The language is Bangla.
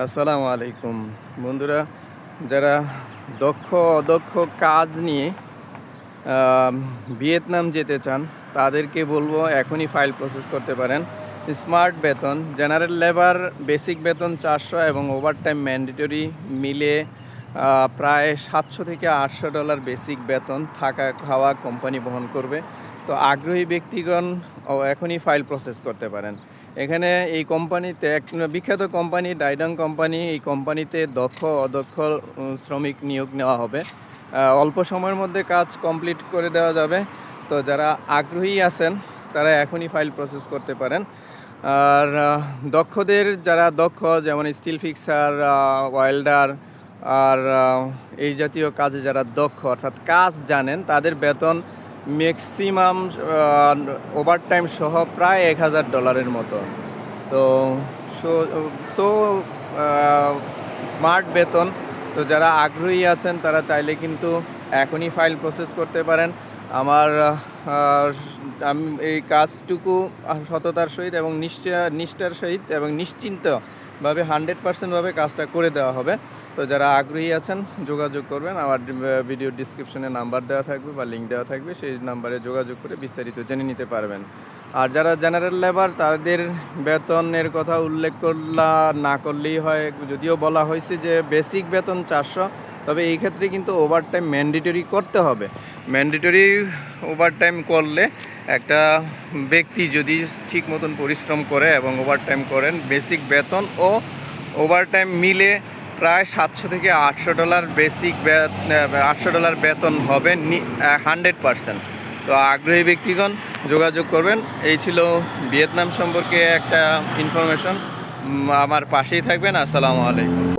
আসসালামু আলাইকুম বন্ধুরা, যারা দক্ষ অদক্ষ কাজ নিয়ে আম ভিয়েতনাম যেতে চান তাদেরকে বলবো এখনই ফাইল প্রসেস করতে পারেন। স্মার্ট বেতন, জেনারেল লেবার বেসিক বেতন ৪০০ এবং ওভারটাইম ম্যান্ডেটরি মিলে প্রায় $৭০০ থেকে $৮০০ বেসিক বেতন, থাকা খাওয়া কোম্পানি বহন করবে। তো আগ্রহী ব্যক্তিগণ এখনই ফাইল প্রসেস করতে পারেন। এখানে এই কোম্পানিতে এক বিখ্যাত কোম্পানি ডাইডং কোম্পানি, এই কোম্পানিতে দক্ষ অদক্ষ শ্রমিক নিয়োগ নেওয়া হবে। অল্প সময়ের মধ্যে কাজ কমপ্লিট করে দেওয়া যাবে। তো যারা আগ্রহী আছেন তারা এখনই ফাইল প্রসেস করতে পারেন। আর দক্ষদের যারা দক্ষ, যেমন স্টিল ফিক্সার, ওয়েল্ডার আর এই জাতীয় কাজে যারা দক্ষ অর্থাৎ কাজ জানেন, তাদের বেতন ম্যাক্সিমাম ওভারটাইম সহ প্রায় $১,০০০ মতো। তো সো সো স্মার্ট বেতন। তো যারা আগ্রহী আছেন তারা চাইলে কিন্তু এখনই ফাইল প্রসেস করতে পারেন। আমার আমি এই কাজটুকু সততার সহিত এবং নিষ্ঠার সহিত এবং নিশ্চিন্তভাবে 100% ভাবে কাজটা করে দেওয়া হবে। তো যারা আগ্রহী আছেন যোগাযোগ করবেন। আমার ভিডিও ডিসক্রিপশনে নাম্বার দেওয়া থাকবে বা লিঙ্ক দেওয়া থাকবে, সেই নাম্বারে যোগাযোগ করে বিস্তারিত জেনে নিতে পারবেন। আর যারা জেনারেল লেবার, তাদের বেতনের কথা উল্লেখ না করলেই হয়। যদিও বলা হয়েছে যে বেসিক বেতন ৪০০, তবে এই ক্ষেত্রে কিন্তু ওভারটাইম ম্যান্ডেটরি করতে হবে। ম্যান্ডেটরি ওভারটাইম করলে একটা ব্যক্তি যদি ঠিক মতন পরিশ্রম করে এবং ওভারটাইম করেন, বেসিক বেতন ও ওভারটাইম মিলে প্রায় $৭০০ থেকে $৮০০ বেসিক $৮০০ বেতন হবে 100%। তো আগ্রহী ব্যক্তিগণ যোগাযোগ করবেন। এই ছিল ভিয়েতনাম সম্পর্কে একটা ইনফরমেশন। আমার পাশেই থাকবেন। আসসালামু আলাইকুম।